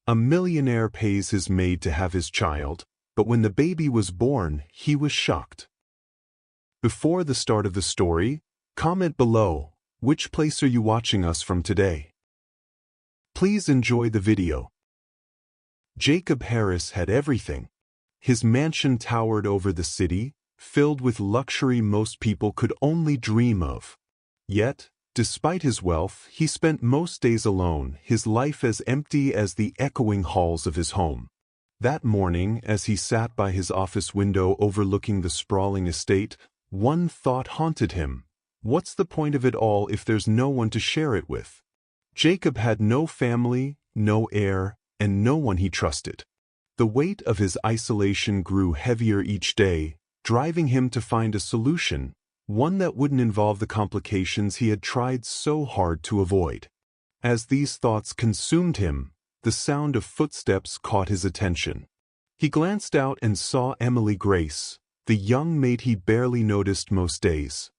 A millionaire pays his maid to have his child, but when the baby was born, he was shocked. Before the start of the story, comment below, which place are you watching us from today? Please enjoy the video. Jacob Harris had everything. His mansion towered over the city, filled with luxury most people could only dream of. Yet, despite his wealth, he spent most days alone, his life as empty as the echoing halls of his home. That morning, as he sat by his office window overlooking the sprawling estate, one thought haunted him. What's the point of it all if there's no one to share it with? Jacob had no family, no heir, and no one he trusted. The weight of his isolation grew heavier each day, driving him to find a solution, one that wouldn't involve the complications he had tried so hard to avoid. As these thoughts consumed him, the sound of footsteps caught his attention. He glanced out and saw Emily Grace, the young maid he barely noticed most days.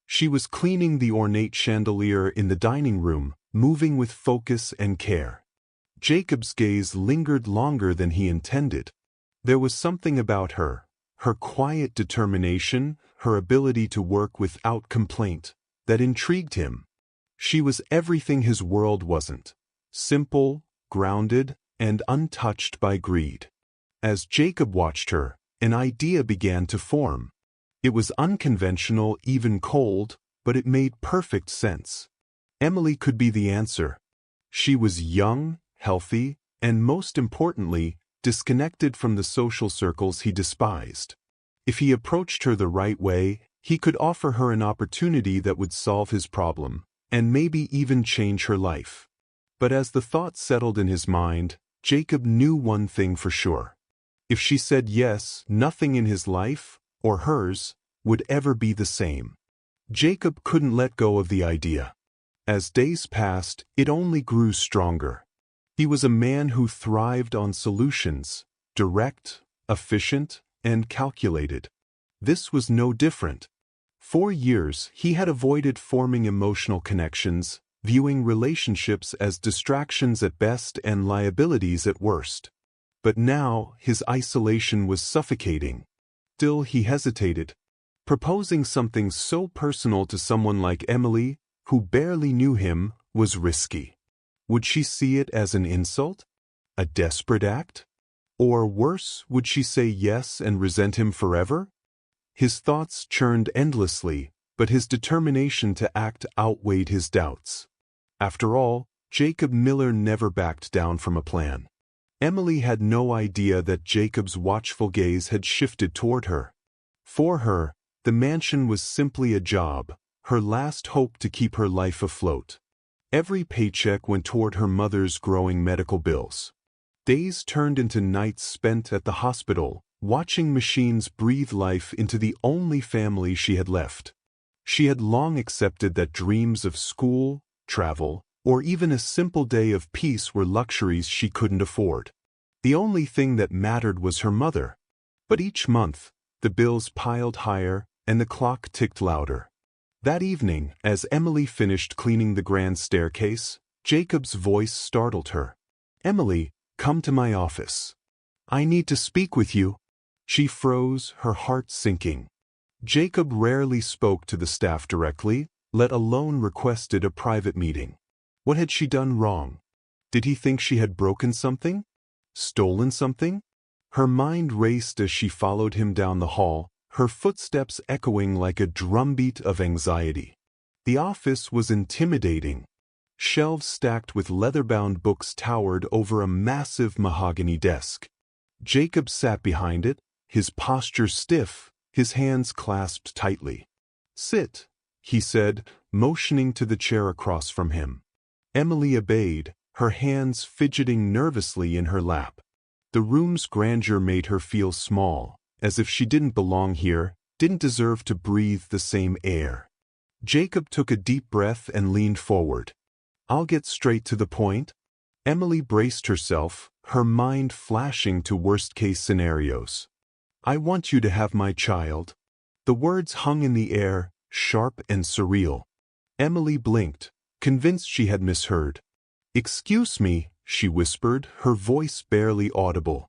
She was cleaning the ornate chandelier in the dining room, moving with focus and care. Jacob's gaze lingered longer than he intended. There was something about her quiet determination, her ability to work without complaint, that intrigued him. She was everything his world wasn't: simple, grounded, and untouched by greed. As Jacob watched her, an idea began to form. It was unconventional, even cold, but it made perfect sense. Emily could be the answer. She was young, healthy, and most importantly, disconnected from the social circles he despised. If he approached her the right way, he could offer her an opportunity that would solve his problem, and maybe even change her life. But as the thought settled in his mind, Jacob knew one thing for sure. If she said yes, nothing in his life, or hers, would ever be the same. Jacob couldn't let go of the idea. As days passed, it only grew stronger. He was a man who thrived on solutions, direct, efficient, and calculated. This was no different. For years, he had avoided forming emotional connections, viewing relationships as distractions at best and liabilities at worst. But now, his isolation was suffocating. Still, he hesitated. Proposing something so personal to someone like Emily, who barely knew him, was risky. Would she see it as an insult? A desperate act? Or worse, would she say yes and resent him forever? His thoughts churned endlessly, but his determination to act outweighed his doubts. After all, Jacob Miller never backed down from a plan. Emily had no idea that Jacob's watchful gaze had shifted toward her. For her, the mansion was simply a job, her last hope to keep her life afloat. Every paycheck went toward her mother's growing medical bills. Days turned into nights spent at the hospital, watching machines breathe life into the only family she had left. She had long accepted that dreams of school, travel, or even a simple day of peace were luxuries she couldn't afford. The only thing that mattered was her mother. But each month, the bills piled higher and the clock ticked louder. That evening, as Emily finished cleaning the grand staircase, Jacob's voice startled her. "Emily, come to my office. I need to speak with you." She froze, her heart sinking. Jacob rarely spoke to the staff directly, let alone requested a private meeting. What had she done wrong? Did he think she had broken something? Stolen something? Her mind raced as she followed him down the hall, her footsteps echoing like a drumbeat of anxiety. The office was intimidating. Shelves stacked with leather-bound books towered over a massive mahogany desk. Jacob sat behind it, his posture stiff, his hands clasped tightly. "Sit," he said, motioning to the chair across from him. Emily obeyed, her hands fidgeting nervously in her lap. The room's grandeur made her feel small, as if she didn't belong here, didn't deserve to breathe the same air. Jacob took a deep breath and leaned forward. "I'll get straight to the point." Emily braced herself, her mind flashing to worst-case scenarios. "I want you to have my child." The words hung in the air, sharp and surreal. Emily blinked, convinced she had misheard. "Excuse me," she whispered, her voice barely audible.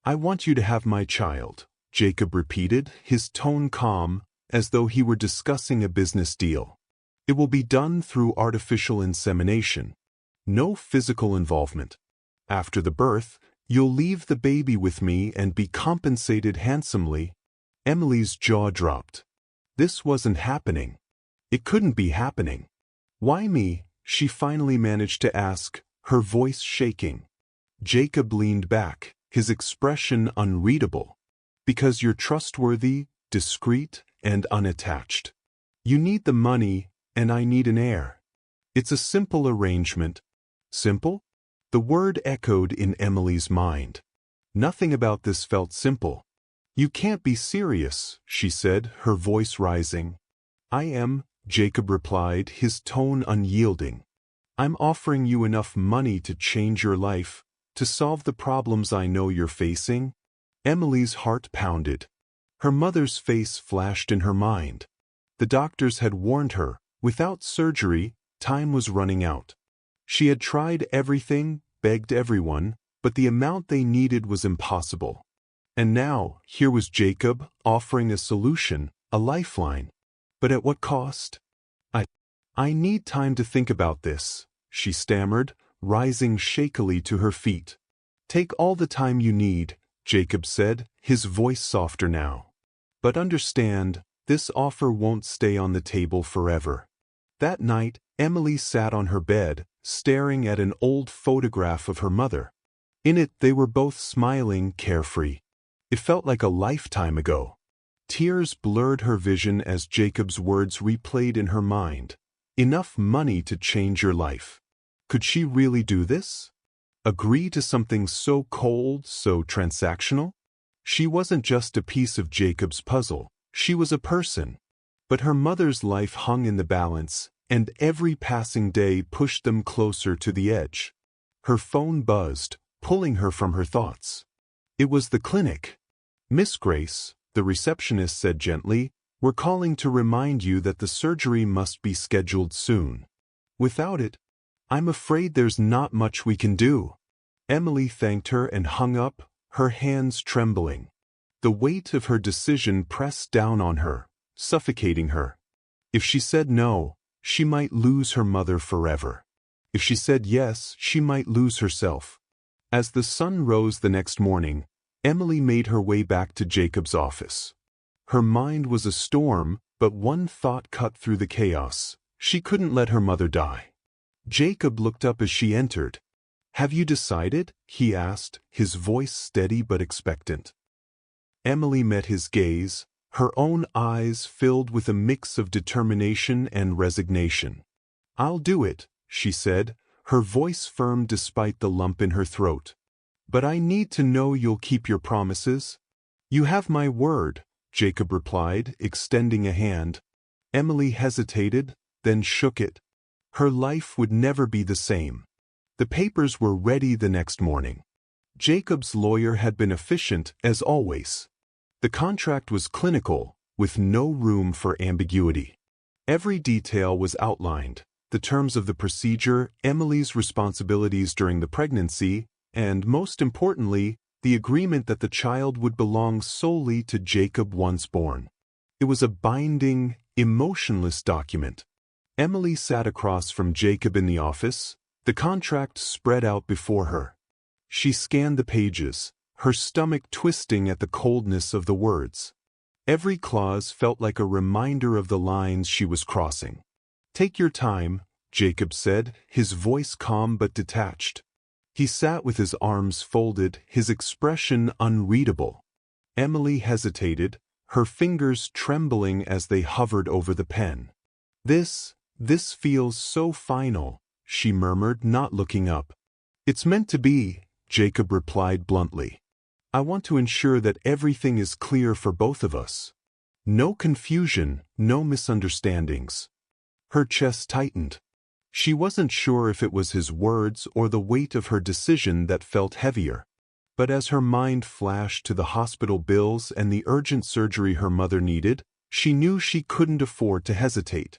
I want you to have my child, Jacob repeated, his tone calm, as though he were discussing a business deal. It will be done through artificial insemination. No physical involvement. After the birth, you'll leave the baby with me and be compensated handsomely. Emily's jaw dropped. This wasn't happening. It couldn't be happening. Why me? She finally managed to ask, her voice shaking. Jacob leaned back, his expression unreadable. Because you're trustworthy, discreet, and unattached. You need the money, and I need an heir. It's a simple arrangement. Simple? The word echoed in Emily's mind. Nothing about this felt simple. You can't be serious, she said, her voice rising. I am, Jacob replied, his tone unyielding. I'm offering you enough money to change your life, to solve the problems I know you're facing. Emily's heart pounded. Her mother's face flashed in her mind. The doctors had warned her, without surgery, time was running out. She had tried everything, begged everyone, but the amount they needed was impossible. And now, here was Jacob, offering a solution, a lifeline. But at what cost? I need time to think about this, she stammered, rising shakily to her feet. Take all the time you need, Jacob said, his voice softer now. But understand, this offer won't stay on the table forever. That night, Emily sat on her bed, staring at an old photograph of her mother. In it, they were both smiling, carefree. It felt like a lifetime ago. Tears blurred her vision as Jacob's words replayed in her mind. Enough money to change your life. Could she really do this? Agree to something so cold, so transactional? She wasn't just a piece of Jacob's puzzle. She was a person. But her mother's life hung in the balance, and every passing day pushed them closer to the edge. Her phone buzzed, pulling her from her thoughts. It was the clinic. Miss Grace, the receptionist said gently, we're calling to remind you that the surgery must be scheduled soon. Without it, I'm afraid there's not much we can do. Emily thanked her and hung up, her hands trembling. The weight of her decision pressed down on her, suffocating her. If she said no, she might lose her mother forever. If she said yes, she might lose herself. As the sun rose the next morning, Emily made her way back to Jacob's office. Her mind was a storm, but one thought cut through the chaos. She couldn't let her mother die. Jacob looked up as she entered. Have you decided? He asked, his voice steady but expectant. Emily met his gaze, her own eyes filled with a mix of determination and resignation. I'll do it, she said, her voice firm despite the lump in her throat. But I need to know you'll keep your promises. You have my word, Jacob replied, extending a hand. Emily hesitated, then shook it. Her life would never be the same. The papers were ready the next morning. Jacob's lawyer had been efficient, as always. The contract was clinical, with no room for ambiguity. Every detail was outlined, the terms of the procedure, Emily's responsibilities during the pregnancy, and, most importantly, the agreement that the child would belong solely to Jacob once born. It was a binding, emotionless document. Emily sat across from Jacob in the office, the contract spread out before her. She scanned the pages, her stomach twisting at the coldness of the words. Every clause felt like a reminder of the lines she was crossing. Take your time, Jacob said, his voice calm but detached. He sat with his arms folded, his expression unreadable. Emily hesitated, her fingers trembling as they hovered over the pen. This feels so final, she murmured, not looking up. It's meant to be, Jacob replied bluntly. I want to ensure that everything is clear for both of us. No confusion, no misunderstandings. Her chest tightened. She wasn't sure if it was his words or the weight of her decision that felt heavier. But as her mind flashed to the hospital bills and the urgent surgery her mother needed, she knew she couldn't afford to hesitate.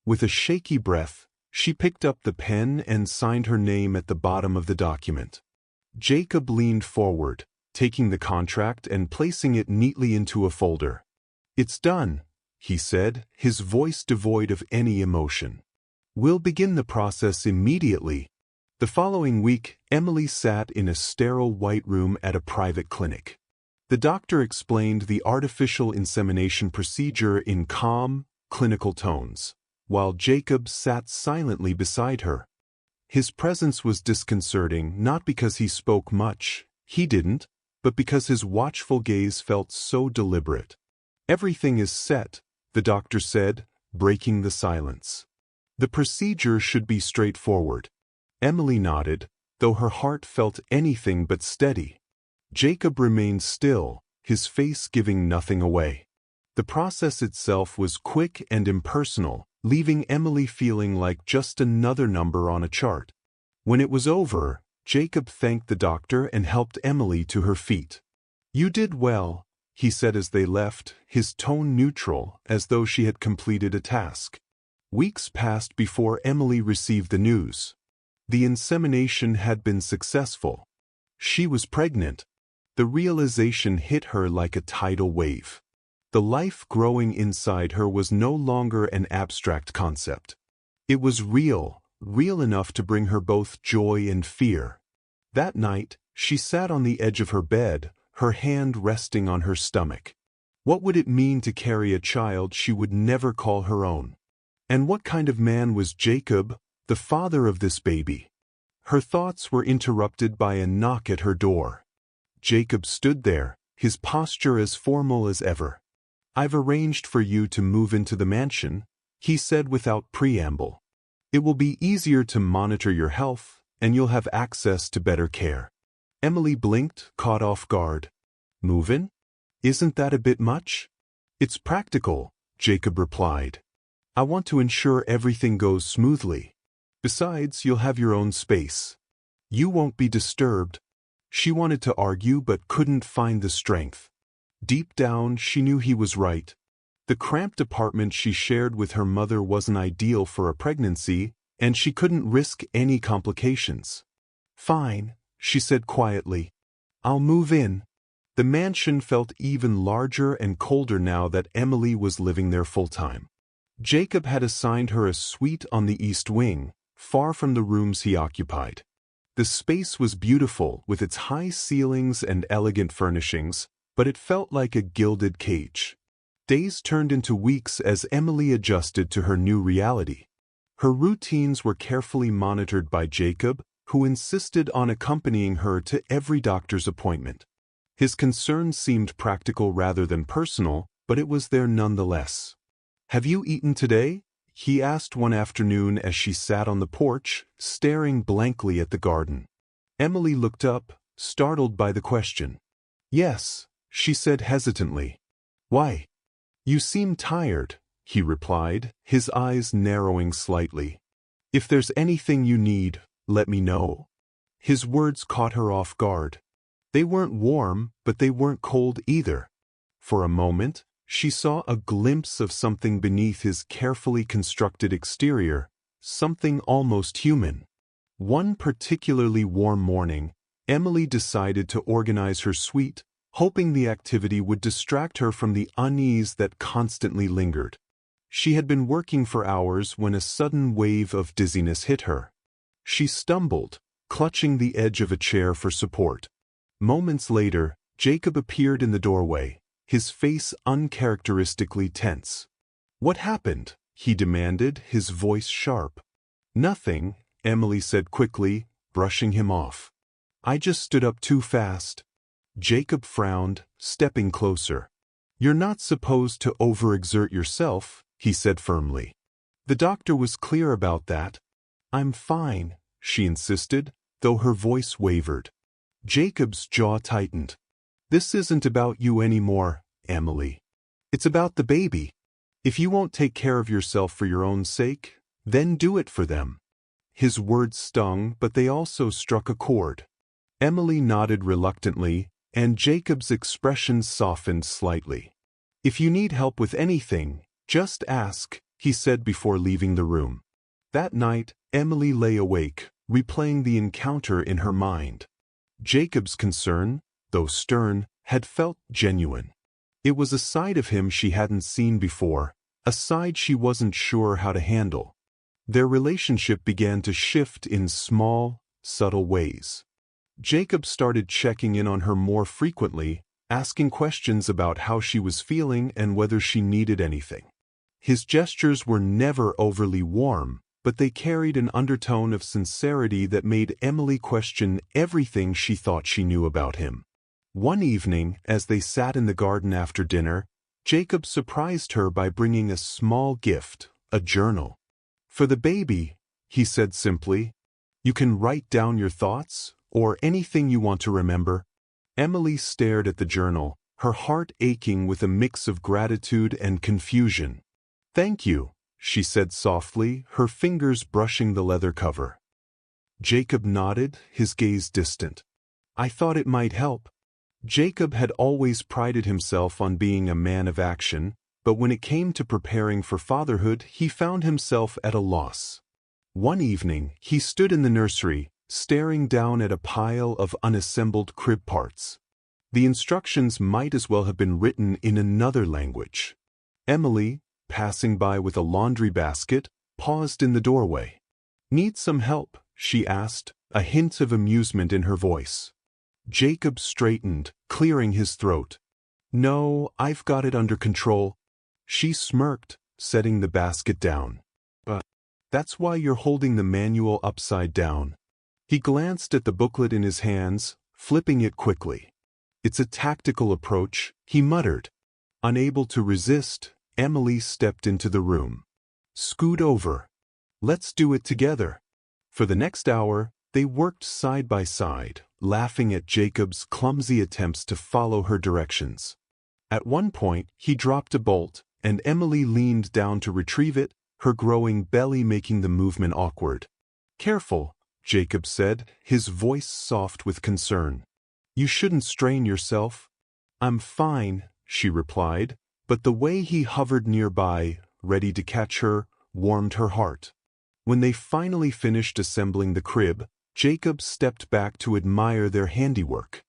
With a shaky breath, She picked up the pen and signed her name at the bottom of the document. Jacob leaned forward, taking the contract and placing it neatly into a folder. "It's done," he said, his voice devoid of any emotion. "We'll begin the process immediately." The following week, Emily sat in a sterile white room at a private clinic. The doctor explained the artificial insemination procedure in calm, clinical tones, while Jacob sat silently beside her. His presence was disconcerting not because he spoke much, he didn't, but because his watchful gaze felt so deliberate. "Everything is set," the doctor said, breaking the silence. "The procedure should be straightforward." Emily nodded, though her heart felt anything but steady. Jacob remained still, his face giving nothing away. The process itself was quick and impersonal, leaving Emily feeling like just another number on a chart. When it was over, Jacob thanked the doctor and helped Emily to her feet. "You did well," he said as they left, his tone neutral, as though she had completed a task. Weeks passed before Emily received the news. The insemination had been successful. She was pregnant. The realization hit her like a tidal wave. The life growing inside her was no longer an abstract concept. It was real, real enough to bring her both joy and fear. That night, she sat on the edge of her bed, her hand resting on her stomach. What would it mean to carry a child she would never call her own? And what kind of man was Jacob, the father of this baby? Her thoughts were interrupted by a knock at her door. Jacob stood there, his posture as formal as ever. "I've arranged for you to move into the mansion," he said without preamble. "It will be easier to monitor your health, and you'll have access to better care." Emily blinked, caught off guard. "Move in? Isn't that a bit much?" "It's practical," Jacob replied. "I want to ensure everything goes smoothly. Besides, you'll have your own space. You won't be disturbed." She wanted to argue but couldn't find the strength. Deep down, she knew he was right. The cramped apartment she shared with her mother wasn't ideal for a pregnancy, and she couldn't risk any complications. "Fine," she said quietly. "I'll move in." The mansion felt even larger and colder now that Emily was living there full-time. Jacob had assigned her a suite on the east wing, far from the rooms he occupied. The space was beautiful, with its high ceilings and elegant furnishings, but it felt like a gilded cage. Days turned into weeks as Emily adjusted to her new reality. Her routines were carefully monitored by Jacob, who insisted on accompanying her to every doctor's appointment. His concern seemed practical rather than personal, but it was there nonetheless. "Have you eaten today?" he asked one afternoon as she sat on the porch, staring blankly at the garden. Emily looked up, startled by the question. "Yes," she said hesitantly. "Why?" "You seem tired," he replied, his eyes narrowing slightly. "If there's anything you need, let me know." His words caught her off guard. They weren't warm, but they weren't cold either. For a moment, she saw a glimpse of something beneath his carefully constructed exterior, something almost human. One particularly warm morning, Emily decided to organize her suite, hoping the activity would distract her from the unease that constantly lingered. She had been working for hours when a sudden wave of dizziness hit her. She stumbled, clutching the edge of a chair for support. Moments later, Jacob appeared in the doorway, his face uncharacteristically tense. "What happened?" he demanded, his voice sharp. "Nothing," Emily said quickly, brushing him off. "I just stood up too fast." Jacob frowned, stepping closer. "You're not supposed to overexert yourself," he said firmly. "The doctor was clear about that." "I'm fine," she insisted, though her voice wavered. Jacob's jaw tightened. "This isn't about you anymore, Emily. It's about the baby. If you won't take care of yourself for your own sake, then do it for them." His words stung, but they also struck a chord. Emily nodded reluctantly, and Jacob's expression softened slightly. "If you need help with anything, just ask," he said before leaving the room. That night, Emily lay awake, replaying the encounter in her mind. Jacob's concern, though stern, had felt genuine. It was a side of him she hadn't seen before, a side she wasn't sure how to handle. Their relationship began to shift in small, subtle ways. Jacob started checking in on her more frequently, asking questions about how she was feeling and whether she needed anything. His gestures were never overly warm, but they carried an undertone of sincerity that made Emily question everything she thought she knew about him. One evening, as they sat in the garden after dinner, Jacob surprised her by bringing a small gift, a journal. "For the baby," he said simply. "You can write down your thoughts, or anything you want to remember." Emily stared at the journal, her heart aching with a mix of gratitude and confusion. "Thank you," she said softly, her fingers brushing the leather cover. Jacob nodded, his gaze distant. "I thought it might help." Jacob had always prided himself on being a man of action, but when it came to preparing for fatherhood, he found himself at a loss. One evening, he stood in the nursery, staring down at a pile of unassembled crib parts. The instructions might as well have been written in another language. Emily, passing by with a laundry basket, paused in the doorway. "Need some help?" she asked, a hint of amusement in her voice. Jacob straightened, clearing his throat. "No, I've got it under control." She smirked, setting the basket down. That's why you're holding the manual upside down." He glanced at the booklet in his hands, flipping it quickly. "It's a tactical approach," he muttered. Unable to resist, Emily stepped into the room. "Scoot over. Let's do it together." For the next hour, they worked side by side, laughing at Jacob's clumsy attempts to follow her directions. At one point, he dropped a bolt, and Emily leaned down to retrieve it, her growing belly making the movement awkward. "Careful," Jacob said, his voice soft with concern. "You shouldn't strain yourself." "I'm fine," she replied, but the way he hovered nearby, ready to catch her, warmed her heart. When they finally finished assembling the crib, Jacob stepped back to admire their handiwork.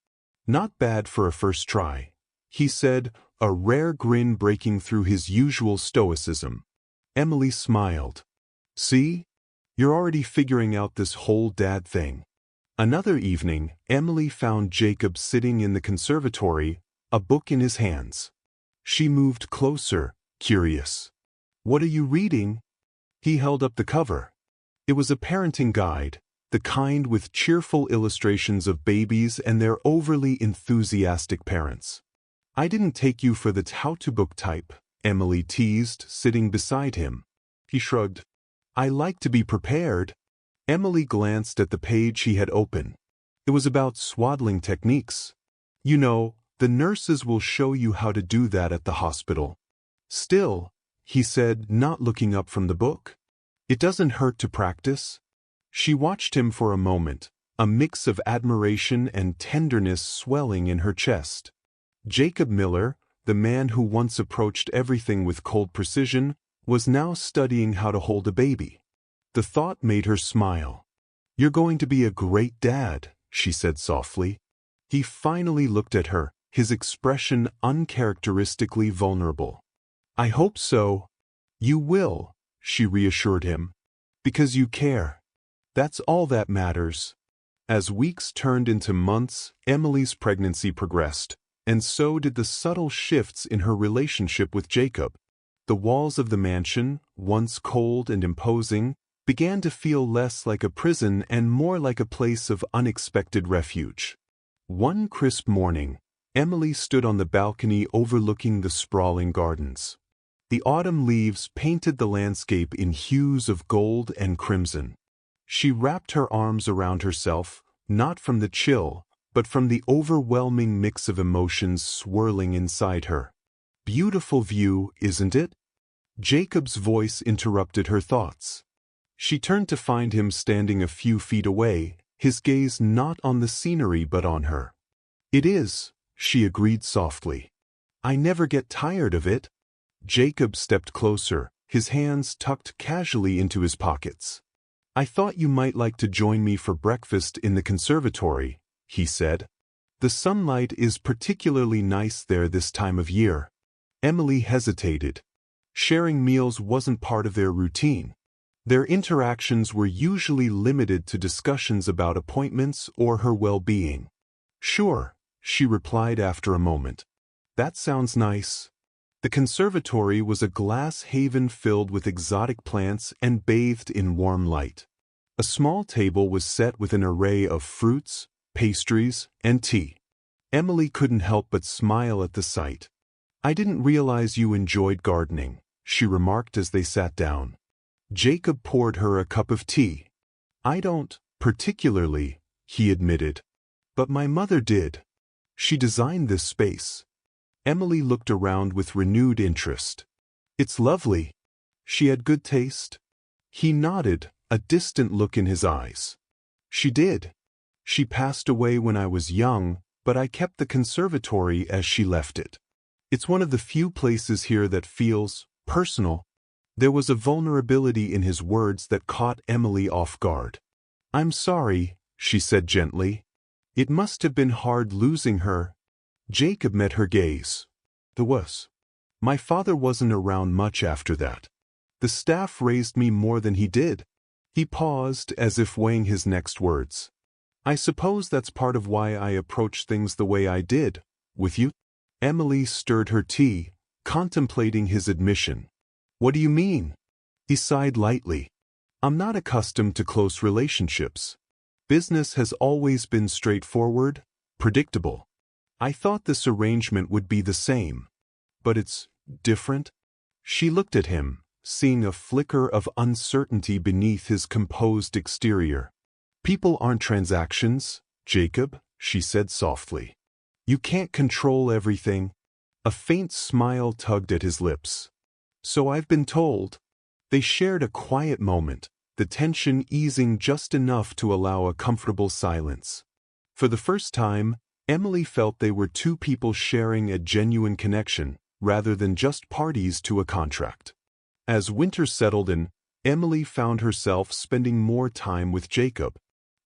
"Not bad for a first try," he said, a rare grin breaking through his usual stoicism. Emily smiled. "See? You're already figuring out this whole dad thing." Another evening, Emily found Jacob sitting in the conservatory, a book in his hands. She moved closer, curious. "What are you reading?" He held up the cover. It was a parenting guide, the kind with cheerful illustrations of babies and their overly enthusiastic parents. "I didn't take you for the how-to book type," Emily teased, sitting beside him. He shrugged. "I like to be prepared." Emily glanced at the page he had open. It was about swaddling techniques. "You know, the nurses will show you how to do that at the hospital." "Still," he said, not looking up from the book, "it doesn't hurt to practice." She watched him for a moment, a mix of admiration and tenderness swelling in her chest. Jacob Miller, the man who once approached everything with cold precision, was now studying how to hold a baby. The thought made her smile. "You're going to be a great dad," she said softly. He finally looked at her, his expression uncharacteristically vulnerable. "I hope so." "You will," she reassured him. "Because you care. That's all that matters." As weeks turned into months, Emily's pregnancy progressed, and so did the subtle shifts in her relationship with Jacob. The walls of the mansion, once cold and imposing, began to feel less like a prison and more like a place of unexpected refuge. One crisp morning, Emily stood on the balcony overlooking the sprawling gardens. The autumn leaves painted the landscape in hues of gold and crimson. She wrapped her arms around herself, not from the chill, but from the overwhelming mix of emotions swirling inside her. "Beautiful view, isn't it?" Jacob's voice interrupted her thoughts. She turned to find him standing a few feet away, his gaze not on the scenery but on her. "It is," she agreed softly. "I never get tired of it." Jacob stepped closer, his hands tucked casually into his pockets. "I thought you might like to join me for breakfast in the conservatory," he said. "The sunlight is particularly nice there this time of year." Emily hesitated. Sharing meals wasn't part of their routine. Their interactions were usually limited to discussions about appointments or her well-being. "Sure," she replied after a moment. "That sounds nice." The conservatory was a glass haven filled with exotic plants and bathed in warm light. A small table was set with an array of fruits, pastries, and tea. Emily couldn't help but smile at the sight. "I didn't realize you enjoyed gardening," she remarked as they sat down. Jacob poured her a cup of tea. "I don't, particularly," he admitted. "But my mother did. She designed this space." Emily looked around with renewed interest. "It's lovely." "She had good taste?" He nodded, a distant look in his eyes. "She did. She passed away when I was young, but I kept the conservatory as she left it. It's one of the few places here that feels personal." There was a vulnerability in his words that caught Emily off guard. "I'm sorry," she said gently. "It must have been hard losing her." Jacob met her gaze. "The was. My father wasn't around much after that. The staff raised me more than he did." He paused as if weighing his next words. "I suppose that's part of why I approached things the way I did, with you." Emily stirred her tea, contemplating his admission. "What do you mean?" He sighed lightly. "I'm not accustomed to close relationships. Business has always been straightforward, predictable. I thought this arrangement would be the same. But it's different." She looked at him, seeing a flicker of uncertainty beneath his composed exterior. "People aren't transactions, Jacob," she said softly. "You can't control everything." A faint smile tugged at his lips. "So I've been told." They shared a quiet moment, the tension easing just enough to allow a comfortable silence. For the first time, Emily felt they were two people sharing a genuine connection, rather than just parties to a contract. As winter settled in, Emily found herself spending more time with Jacob.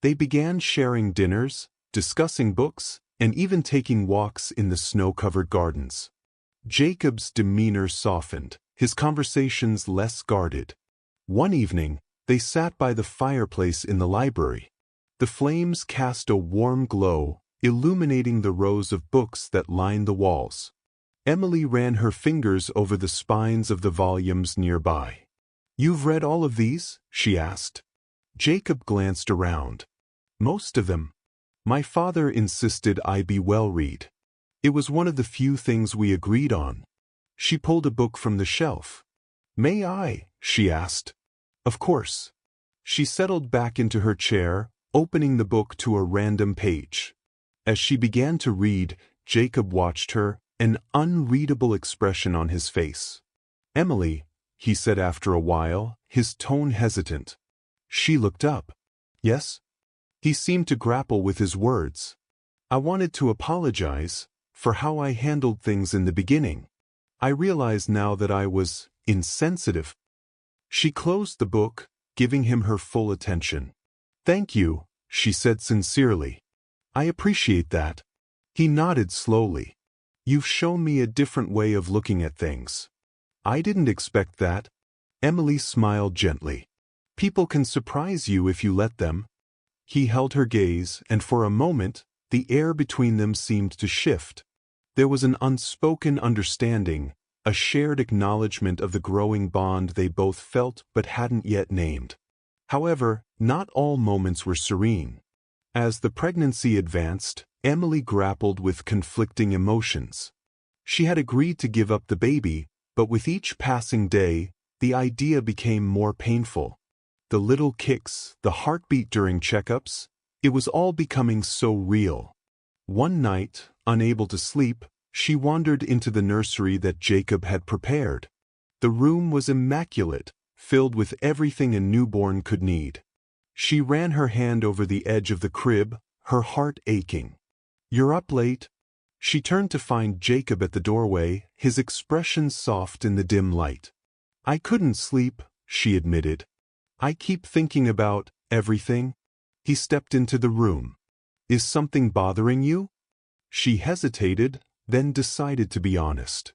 They began sharing dinners, discussing books, and even taking walks in the snow-covered gardens. Jacob's demeanor softened, his conversations less guarded. One evening, they sat by the fireplace in the library. The flames cast a warm glow, illuminating the rows of books that lined the walls. Emily ran her fingers over the spines of the volumes nearby. "You've read all of these?" she asked. Jacob glanced around. "Most of them. My father insisted I be well-read. It was one of the few things we agreed on." She pulled a book from the shelf. "May I?" she asked. "Of course." She settled back into her chair, opening the book to a random page. As she began to read, Jacob watched her, an unreadable expression on his face. "Emily," he said after a while, his tone hesitant. She looked up. "Yes?" He seemed to grapple with his words. "I wanted to apologize for how I handled things in the beginning. I realize now that I was insensitive." She closed the book, giving him her full attention. "Thank you," she said sincerely. "I appreciate that." He nodded slowly. "You've shown me a different way of looking at things." "I didn't expect that." Emily smiled gently. "People can surprise you if you let them." He held her gaze, and for a moment, the air between them seemed to shift. There was an unspoken understanding, a shared acknowledgement of the growing bond they both felt but hadn't yet named. However, not all moments were serene. As the pregnancy advanced, Emily grappled with conflicting emotions. She had agreed to give up the baby, but with each passing day, the idea became more painful. The little kicks, the heartbeat during checkups, it was all becoming so real. One night, unable to sleep, she wandered into the nursery that Jacob had prepared. The room was immaculate, filled with everything a newborn could need. She ran her hand over the edge of the crib, her heart aching. "You're up late?" She turned to find Jacob at the doorway, his expression soft in the dim light. I couldn't sleep, she admitted. I keep thinking about everything. He stepped into the room. Is something bothering you? She hesitated, then decided to be honest.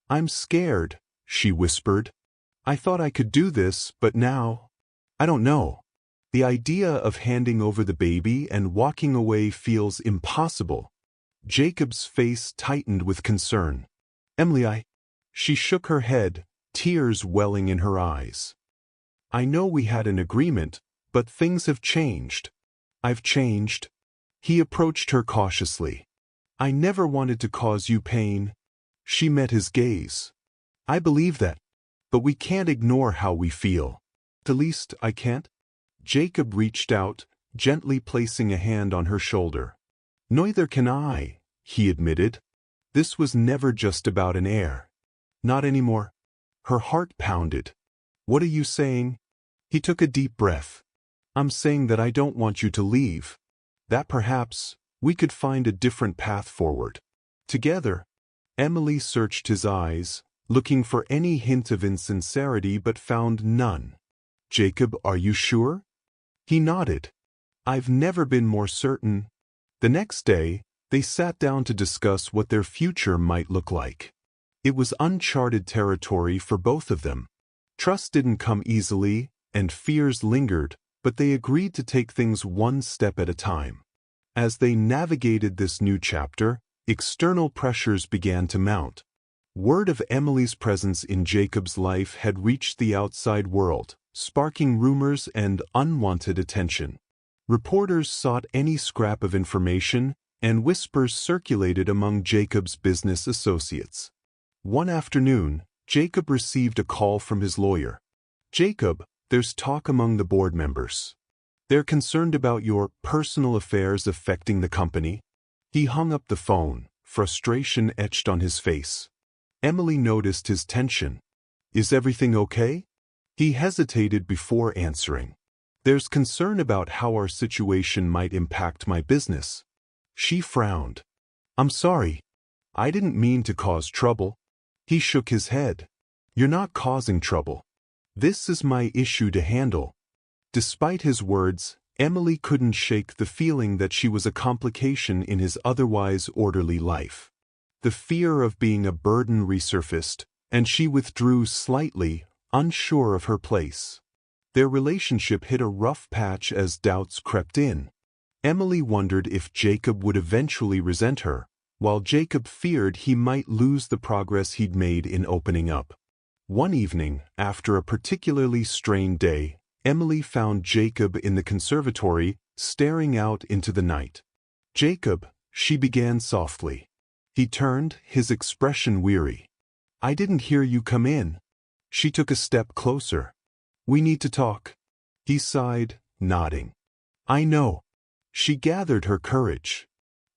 I'm scared, she whispered. I thought I could do this, but now, I don't know. The idea of handing over the baby and walking away feels impossible. Jacob's face tightened with concern. Emily, She shook her head, tears welling in her eyes. I know we had an agreement, but things have changed. I've changed. He approached her cautiously. I never wanted to cause you pain. She met his gaze. I believe that, but we can't ignore how we feel. At least I can't. Jacob reached out, gently placing a hand on her shoulder. Neither can I, he admitted. This was never just about an heir. Not anymore. Her heart pounded. What are you saying? He took a deep breath. I'm saying that I don't want you to leave. That perhaps we could find a different path forward. Together. Emily searched his eyes, looking for any hint of insincerity but found none. Jacob, are you sure? He nodded. I've never been more certain. The next day, they sat down to discuss what their future might look like. It was uncharted territory for both of them. Trust didn't come easily, and fears lingered, but they agreed to take things one step at a time. As they navigated this new chapter, external pressures began to mount. Word of Emily's presence in Jacob's life had reached the outside world, sparking rumors and unwanted attention. Reporters sought any scrap of information, and whispers circulated among Jacob's business associates. One afternoon, Jacob received a call from his lawyer. Jacob, there's talk among the board members. They're concerned about your personal affairs affecting the company. He hung up the phone, frustration etched on his face. Emily noticed his tension. Is everything okay? He hesitated before answering. There's concern about how our situation might impact my business. She frowned. I'm sorry. I didn't mean to cause trouble. He shook his head. You're not causing trouble. This is my issue to handle. Despite his words, Emily couldn't shake the feeling that she was a complication in his otherwise orderly life. The fear of being a burden resurfaced, and she withdrew slightly, unsure of her place. Their relationship hit a rough patch as doubts crept in. Emily wondered if Jacob would eventually resent her, while Jacob feared he might lose the progress he'd made in opening up. One evening, after a particularly strained day, Emily found Jacob in the conservatory, staring out into the night. Jacob, she began softly. He turned, his expression weary. I didn't hear you come in. She took a step closer. We need to talk. He sighed, nodding. I know. She gathered her courage.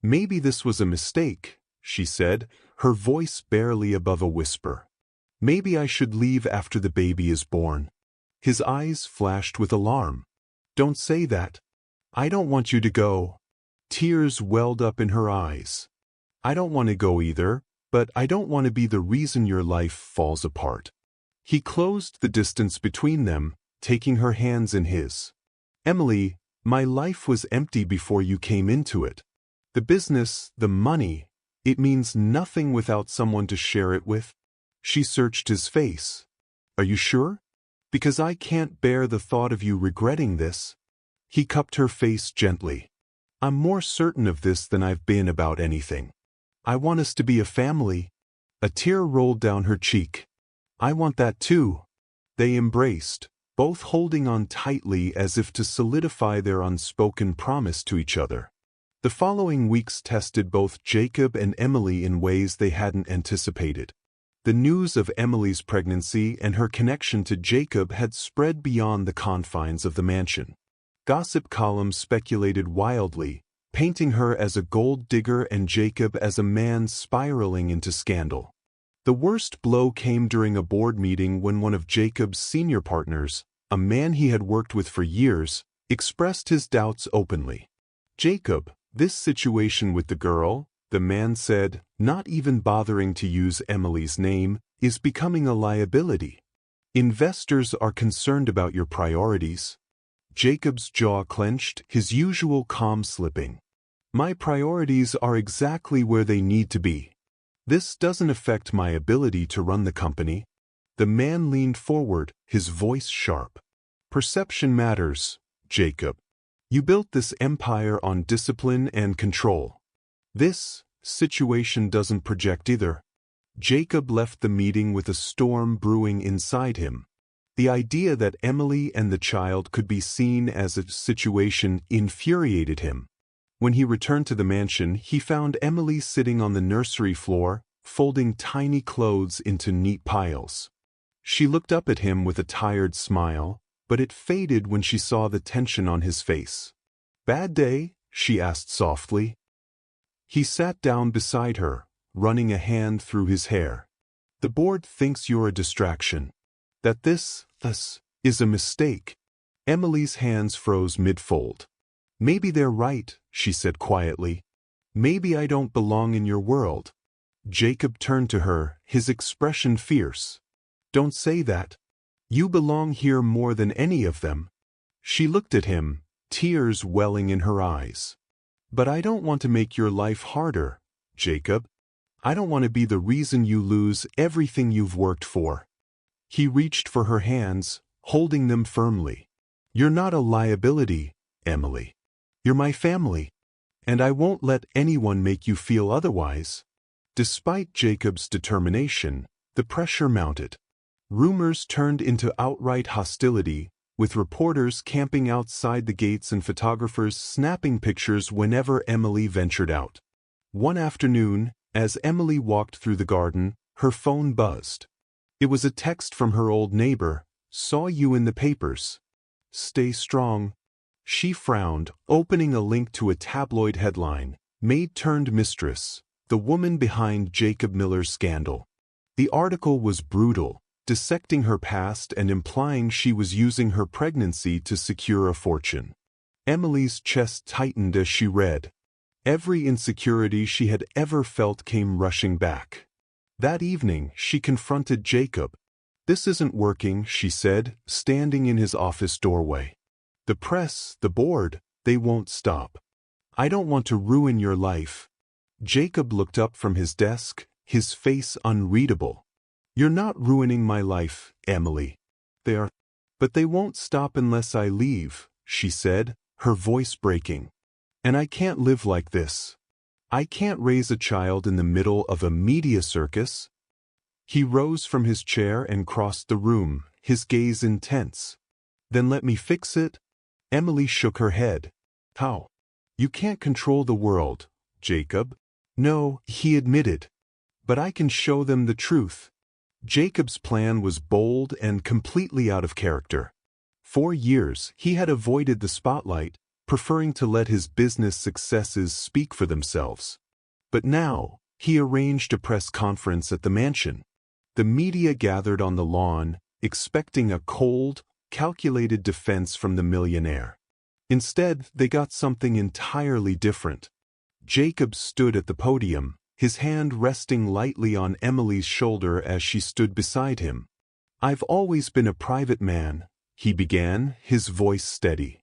Maybe this was a mistake, she said, her voice barely above a whisper. Maybe I should leave after the baby is born. His eyes flashed with alarm. Don't say that. I don't want you to go. Tears welled up in her eyes. I don't want to go either, but I don't want to be the reason your life falls apart. He closed the distance between them, taking her hands in his. Emily, my life was empty before you came into it. The business, the money, it means nothing without someone to share it with. She searched his face. Are you sure? Because I can't bear the thought of you regretting this. He cupped her face gently. I'm more certain of this than I've been about anything. I want us to be a family. A tear rolled down her cheek. I want that too. They embraced, both holding on tightly as if to solidify their unspoken promise to each other. The following weeks tested both Jacob and Emily in ways they hadn't anticipated. The news of Emily's pregnancy and her connection to Jacob had spread beyond the confines of the mansion. Gossip columns speculated wildly, painting her as a gold digger and Jacob as a man spiraling into scandal. The worst blow came during a board meeting when one of Jacob's senior partners, a man he had worked with for years, expressed his doubts openly. Jacob, this situation with the girl, the man said, not even bothering to use Emily's name, is becoming a liability. Investors are concerned about your priorities. Jacob's jaw clenched, his usual calm slipping. My priorities are exactly where they need to be. This doesn't affect my ability to run the company. The man leaned forward, his voice sharp. Perception matters, Jacob. You built this empire on discipline and control. This situation doesn't project either. Jacob left the meeting with a storm brewing inside him. The idea that Emily and the child could be seen as a situation infuriated him. When he returned to the mansion, he found Emily sitting on the nursery floor, folding tiny clothes into neat piles. She looked up at him with a tired smile, but it faded when she saw the tension on his face. "Bad day?" she asked softly. He sat down beside her, running a hand through his hair. "The board thinks you're a distraction. That this is a mistake." Emily's hands froze mid-fold. "Maybe they're right," she said quietly. "Maybe I don't belong in your world." Jacob turned to her, his expression fierce. "Don't say that. You belong here more than any of them." She looked at him, tears welling in her eyes. "But I don't want to make your life harder, Jacob. I don't want to be the reason you lose everything you've worked for." He reached for her hands, holding them firmly. "You're not a liability, Emily. You're my family. And I won't let anyone make you feel otherwise." Despite Jacob's determination, the pressure mounted. Rumors turned into outright hostility, with reporters camping outside the gates and photographers snapping pictures whenever Emily ventured out. One afternoon, as Emily walked through the garden, her phone buzzed. It was a text from her old neighbor. "Saw you in the papers. Stay strong." She frowned, opening a link to a tabloid headline, "Maid turned mistress, the woman behind Jacob Miller's scandal." The article was brutal, dissecting her past and implying she was using her pregnancy to secure a fortune. Emily's chest tightened as she read. Every insecurity she had ever felt came rushing back. That evening, she confronted Jacob. "This isn't working," she said, standing in his office doorway. "The press, the board, they won't stop. I don't want to ruin your life." Jacob looked up from his desk, his face unreadable. "You're not ruining my life, Emily. They are. But they won't stop unless I leave," she said, her voice breaking. "And I can't live like this. I can't raise a child in the middle of a media circus." He rose from his chair and crossed the room, his gaze intense. "Then let me fix it?" Emily shook her head. "How? You can't control the world, Jacob." "No," he admitted. "But I can show them the truth." Jacob's plan was bold and completely out of character. For years, he had avoided the spotlight, preferring to let his business successes speak for themselves. But now, he arranged a press conference at the mansion. The media gathered on the lawn, expecting a cold, calculated defense from the millionaire. Instead, they got something entirely different. Jacob stood at the podium, his hand resting lightly on Emily's shoulder as she stood beside him. "I've always been a private man," he began, his voice steady.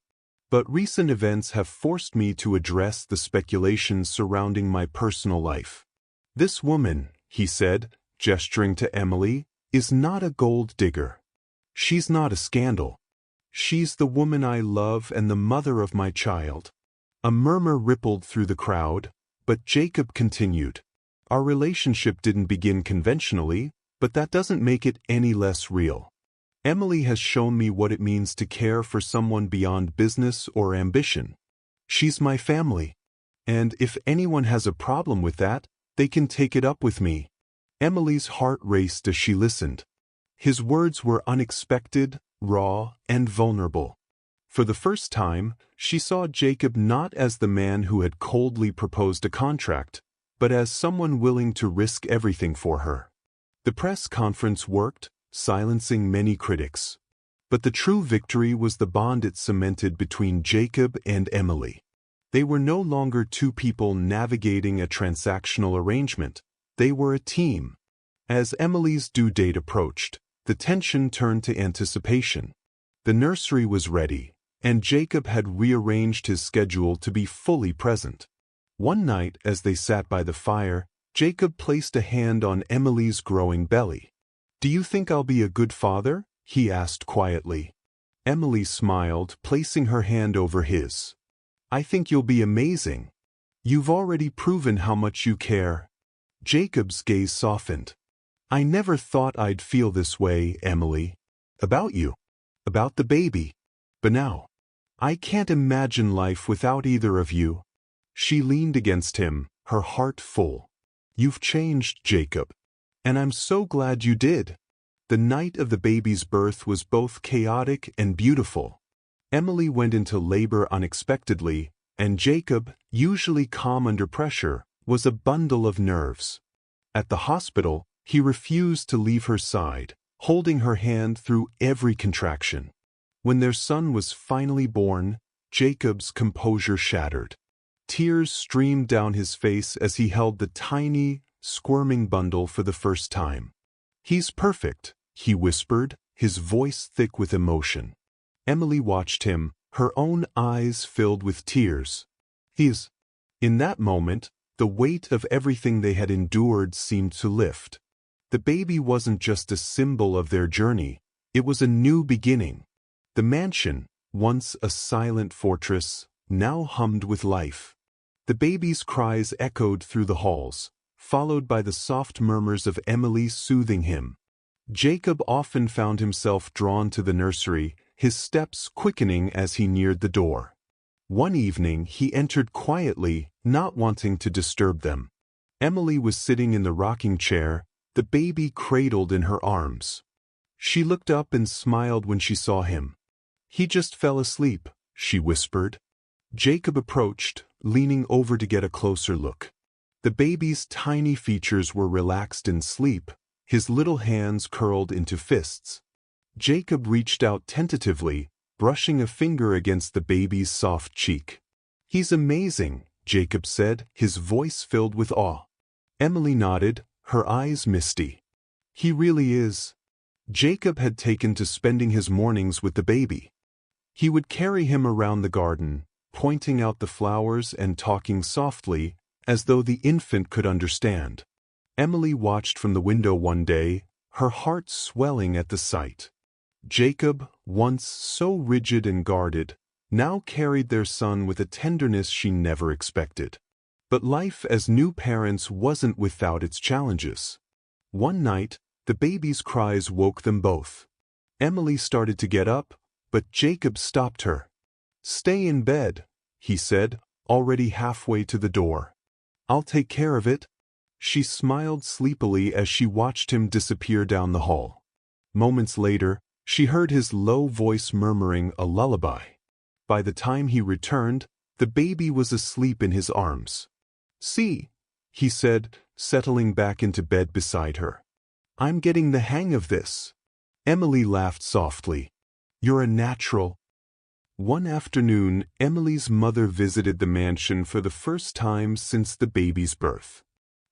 "But recent events have forced me to address the speculations surrounding my personal life. This woman," he said, gesturing to Emily, "is not a gold digger. She's not a scandal. She's the woman I love and the mother of my child." A murmur rippled through the crowd, but Jacob continued. "Our relationship didn't begin conventionally, but that doesn't make it any less real. Emily has shown me what it means to care for someone beyond business or ambition. She's my family. And if anyone has a problem with that, they can take it up with me." Emily's heart raced as she listened. His words were unexpected, raw, and vulnerable. For the first time, she saw Jacob not as the man who had coldly proposed a contract, but as someone willing to risk everything for her. The press conference worked, silencing many critics. But the true victory was the bond it cemented between Jacob and Emily. They were no longer two people navigating a transactional arrangement. They were a team. As Emily's due date approached, The tension turned to anticipation. The nursery was ready, and Jacob had rearranged his schedule to be fully present. One night, as they sat by the fire, Jacob placed a hand on Emily's growing belly. "Do you think I'll be a good father?" he asked quietly. Emily smiled, placing her hand over his. "I think you'll be amazing. You've already proven how much you care." Jacob's gaze softened. "I never thought I'd feel this way, Emily. About you. About the baby. But now, I can't imagine life without either of you." She leaned against him, her heart full. "You've changed, Jacob. And I'm so glad you did." The night of the baby's birth was both chaotic and beautiful. Emily went into labor unexpectedly, and Jacob, usually calm under pressure, was a bundle of nerves. At the hospital, he refused to leave her side, holding her hand through every contraction. When their son was finally born, Jacob's composure shattered. Tears streamed down his face as he held the tiny, squirming bundle for the first time. "He's perfect," he whispered, his voice thick with emotion. Emily watched him, her own eyes filled with tears. "He's—" In that moment, the weight of everything they had endured seemed to lift. The baby wasn't just a symbol of their journey, it was a new beginning. The mansion, once a silent fortress, now hummed with life. The baby's cries echoed through the halls, followed by the soft murmurs of Emily soothing him. Jacob often found himself drawn to the nursery, his steps quickening as he neared the door. One evening he entered quietly, not wanting to disturb them. Emily was sitting in the rocking chair, the baby cradled in her arms. She looked up and smiled when she saw him. "He just fell asleep," she whispered. Jacob approached, leaning over to get a closer look. The baby's tiny features were relaxed in sleep, his little hands curled into fists. Jacob reached out tentatively, brushing a finger against the baby's soft cheek. "He's amazing," Jacob said, his voice filled with awe. Emily nodded, her eyes misty. "He really is." Jacob had taken to spending his mornings with the baby. He would carry him around the garden, pointing out the flowers and talking softly, as though the infant could understand. Emily watched from the window one day, her heart swelling at the sight. Jacob, once so rigid and guarded, now carried their son with a tenderness she never expected. But life as new parents wasn't without its challenges. One night, the baby's cries woke them both. Emily started to get up, but Jacob stopped her. "Stay in bed," he said, already halfway to the door. "I'll take care of it." She smiled sleepily as she watched him disappear down the hall. Moments later, she heard his low voice murmuring a lullaby. By the time he returned, the baby was asleep in his arms. "See," he said, settling back into bed beside her. "I'm getting the hang of this." Emily laughed softly. "You're a natural." One afternoon, Emily's mother visited the mansion for the first time since the baby's birth.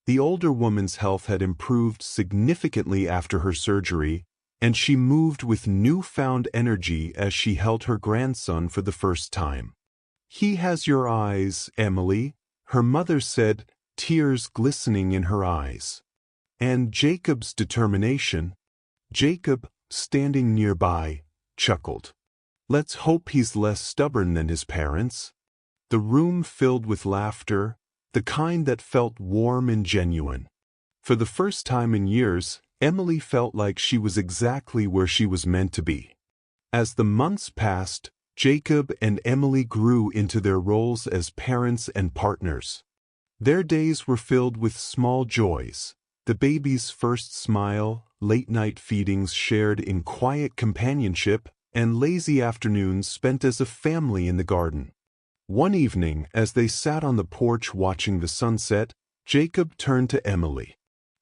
The older woman's health had improved significantly after her surgery, and she moved with newfound energy as she held her grandson for the first time. "He has your eyes, Emily," her mother said, tears glistening in her eyes. "And Jacob's determination." Jacob, standing nearby, chuckled. "Let's hope he's less stubborn than his parents." The room filled with laughter, the kind that felt warm and genuine. For the first time in years, Emily felt like she was exactly where she was meant to be. As the months passed, Jacob and Emily grew into their roles as parents and partners. Their days were filled with small joys, the baby's first smile, late-night feedings shared in quiet companionship, and lazy afternoons spent as a family in the garden. One evening, as they sat on the porch watching the sunset, Jacob turned to Emily.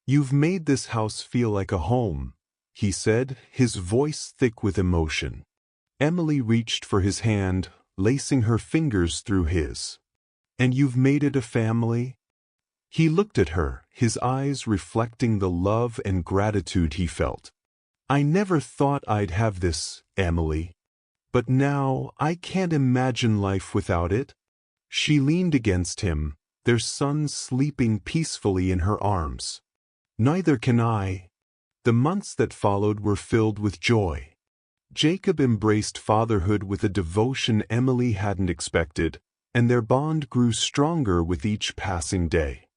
"You've made this house feel like a home," he said, his voice thick with emotion. Emily reached for his hand, lacing her fingers through his. "And you've made it a family?" He looked at her, his eyes reflecting the love and gratitude he felt. I never thought I'd have this, Emily. But now I can't imagine life without it. She leaned against him, their son sleeping peacefully in her arms. Neither can I. The months that followed were filled with joy. Jacob embraced fatherhood with a devotion Emily hadn't expected, and their bond grew stronger with each passing day.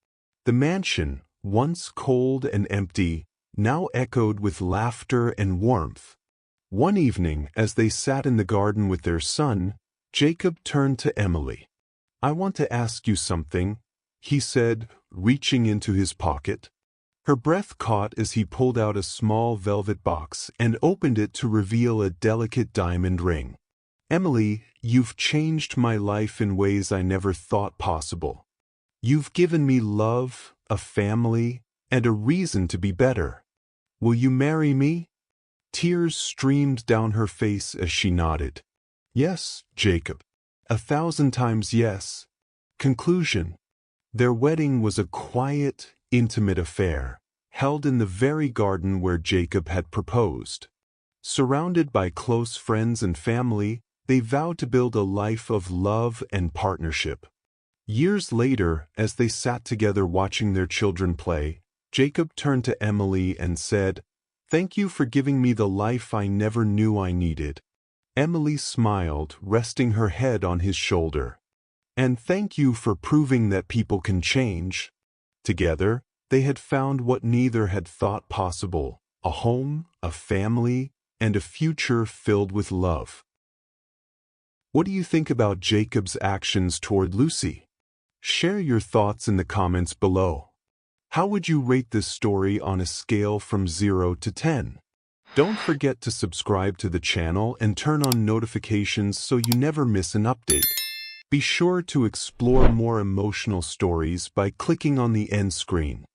The mansion, once cold and empty, now echoed with laughter and warmth. One evening, as they sat in the garden with their son, Jacob turned to Emily. "I want to ask you something," he said, reaching into his pocket. Her breath caught as he pulled out a small velvet box and opened it to reveal a delicate diamond ring. "Emily, you've changed my life in ways I never thought possible. You've given me love, a family, and a reason to be better. Will you marry me?" Tears streamed down her face as she nodded. "Yes, Jacob. 1,000 times yes." Conclusion. Their wedding was a quiet, intimate affair, held in the very garden where Jacob had proposed. Surrounded by close friends and family, they vowed to build a life of love and partnership. Years later, as they sat together watching their children play, Jacob turned to Emily and said, "Thank you for giving me the life I never knew I needed." Emily smiled, resting her head on his shoulder. "And thank you for proving that people can change." Together, they had found what neither had thought possible: a home, a family, and a future filled with love. What do you think about Jacob's actions toward Lucy? Share your thoughts in the comments below. How would you rate this story on a scale from 0 to 10? Don't forget to subscribe to the channel and turn on notifications so you never miss an update. Be sure to explore more emotional stories by clicking on the end screen.